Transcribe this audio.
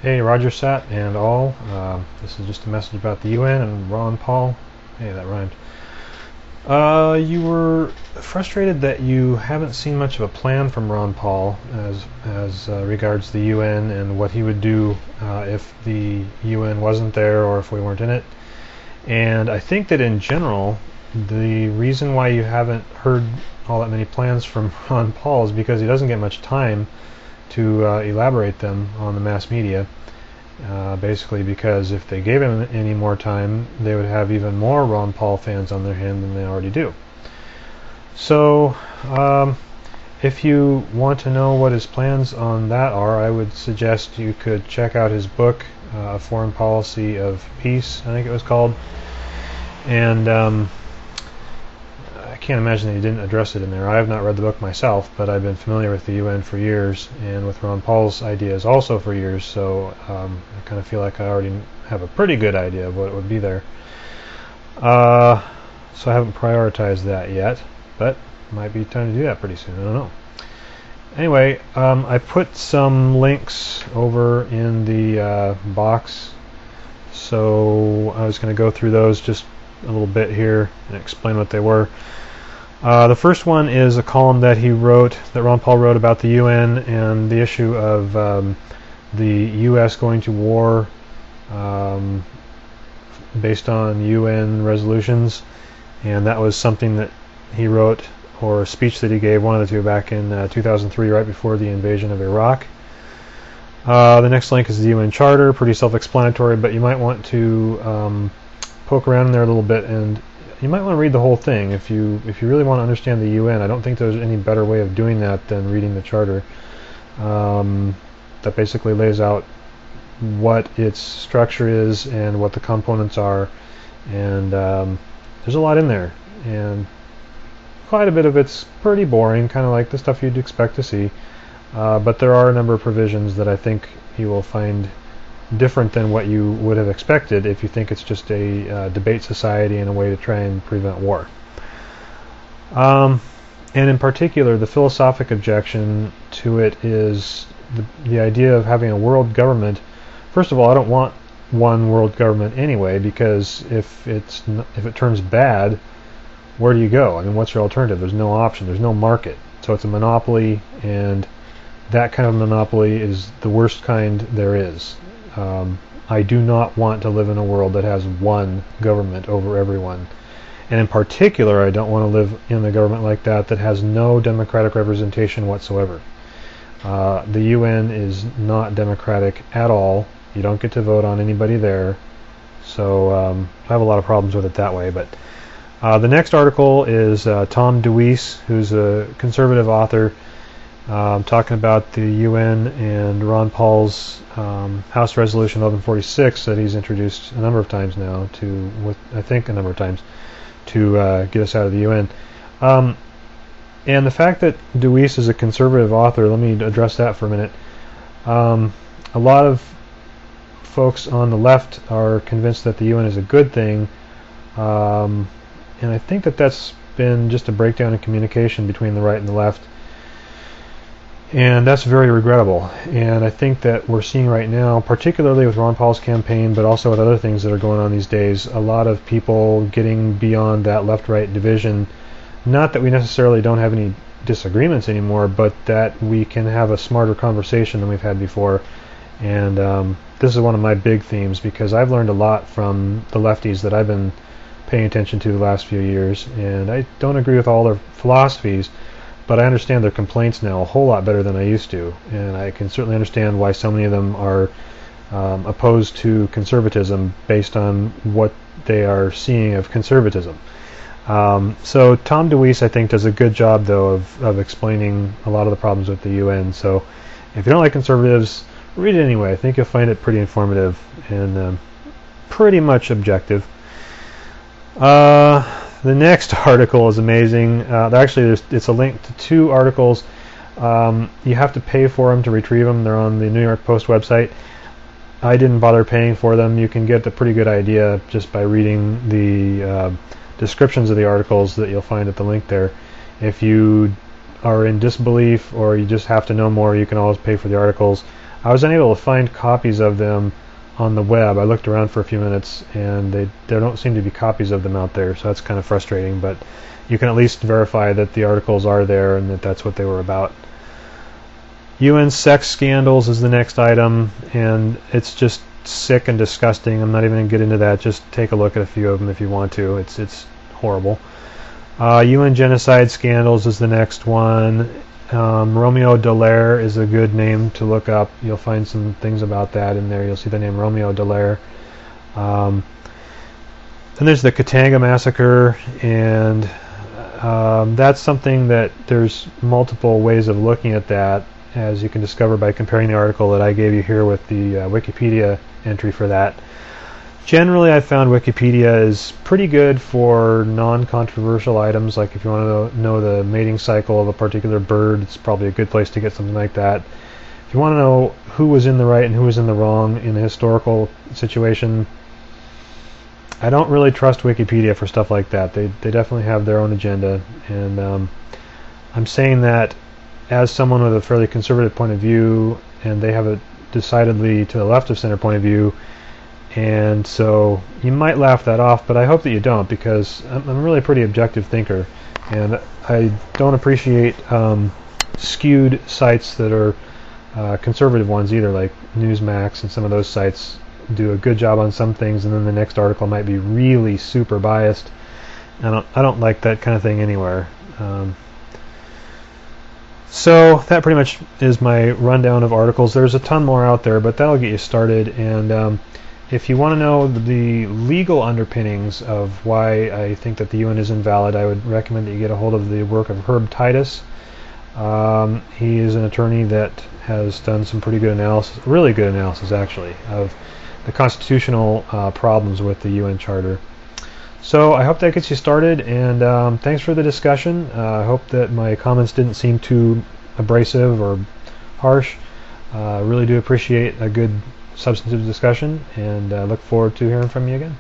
Hey, Roger Sat and all. This is just a message about the UN and Ron Paul. Hey, that rhymed. You were frustrated that you haven't seen much of a plan from Ron Paul as regards the UN and what he would do if the UN wasn't there or if we weren't in it. And I think that in general, the reason why you haven't heard all that many plans from Ron Paul is because he doesn't get much time to elaborate them on the mass media. Basically because if they gave him any more time, they would have even more Ron Paul fans on their hand than they already do. So if you want to know what his plans on that are, I would suggest you could check out his book, A Foreign Policy of Peace, I think it was called. And I can't imagine that he didn't address it in there. I have not read the book myself, but I've been familiar with the UN for years and with Ron Paul's ideas also for years, so I kind of feel like I already have a pretty good idea of what would be there. So I haven't prioritized that yet, but it might be time to do that pretty soon. I don't know. Anyway, I put some links over in the box, so I was going to go through those just a little bit here and explain what they were. The first one is a column that Ron Paul wrote about the UN and the issue of the U.S. going to war based on UN resolutions, and that was something that he wrote, or a speech that he gave, one of the two, back in 2003, right before the invasion of Iraq. The next link is the UN Charter, pretty self-explanatory, but you might want to poke around in there a little bit, and you might want to read the whole thing if you really want to understand the UN. I don't think there's any better way of doing that than reading the Charter. That basically lays out what its structure is and what the components are, and there's a lot in there, and quite a bit of it's pretty boring, kind of like the stuff you'd expect to see, but there are a number of provisions that I think you will find different than what you would have expected if you think it's just a debate society and a way to try and prevent war. And in particular, the philosophic objection to it is the idea of having a world government. First of all, I don't want one world government anyway, because if it turns bad, where do you go? I mean, what's your alternative? There's no option. There's no market. So it's a monopoly, and that kind of monopoly is the worst kind there is. I do not want to live in a world that has one government over everyone. And in particular, I don't want to live in a government like that has no democratic representation whatsoever. The UN is not democratic at all. You don't get to vote on anybody there. So I have a lot of problems with it that way. But the next article is Tom DeWeese, who's a conservative author, talking about the UN and Ron Paul's House Resolution 1146 that he's introduced a number of times now to get us out of the UN. And the fact that DeWeese is a conservative author, let me address that for a minute. A lot of folks on the left are convinced that the UN is a good thing, and I think that that's been just a breakdown in communication between the right and the left. And that's very regrettable. And I think that we're seeing right now, particularly with Ron Paul's campaign, but also with other things that are going on these days, a lot of people getting beyond that left-right division. Not that we necessarily don't have any disagreements anymore, but that we can have a smarter conversation than we've had before. And this is one of my big themes, because I've learned a lot from the lefties that I've been paying attention to the last few years. And I don't agree with all their philosophies, but I understand their complaints now a whole lot better than I used to, and I can certainly understand why so many of them are opposed to conservatism based on what they are seeing of conservatism. So Tom DeWeese, I think, does a good job, though, of explaining a lot of the problems with the UN. So if you don't like conservatives, read it anyway. I think you'll find it pretty informative and pretty much objective. The next article is amazing. Actually, it's a link to two articles. You have to pay for them to retrieve them. They're on the New York Post website. I didn't bother paying for them. You can get a pretty good idea just by reading the descriptions of the articles that you'll find at the link there. If you are in disbelief or you just have to know more, you can always pay for the articles. I was unable to find copies of them on the web. I looked around for a few minutes, and there don't seem to be copies of them out there, so that's kind of frustrating, but you can at least verify that the articles are there and that that's what they were about. UN sex scandals is the next item, and it's just sick and disgusting. I'm not even going to get into that. Just take a look at a few of them if you want to. It's horrible. UN genocide scandals is the next one. Romeo Dallaire is a good name to look up. You'll find some things about that in there. You'll see the name Romeo Dallaire. Then there's the Katanga massacre, and that's something that there's multiple ways of looking at that, as you can discover by comparing the article that I gave you here with the Wikipedia entry for that. Generally, I found Wikipedia is pretty good for non-controversial items, like if you want to know the mating cycle of a particular bird, it's probably a good place to get something like that. If you want to know who was in the right and who was in the wrong in a historical situation, I don't really trust Wikipedia for stuff like that. They definitely have their own agenda, and I'm saying that as someone with a fairly conservative point of view, and they have a decidedly to the left of center point of view, and so you might laugh that off, but I hope that you don't, because I'm really a pretty objective thinker, and I don't appreciate skewed sites that are conservative ones either, like Newsmax and some of those sites do a good job on some things, and then the next article might be really super biased. I don't like that kind of thing anywhere. So that pretty much is my rundown of articles. There's a ton more out there, but that'll get you started. And if you want to know the legal underpinnings of why I think that the UN is invalid, I would recommend that you get a hold of the work of Herb Titus. He is an attorney that has done some pretty good analysis, really good analysis actually, of the constitutional problems with the UN Charter. So I hope that gets you started, and thanks for the discussion. I hope that my comments didn't seem too abrasive or harsh. I really do appreciate a good substantive discussion, and look forward to hearing from you again.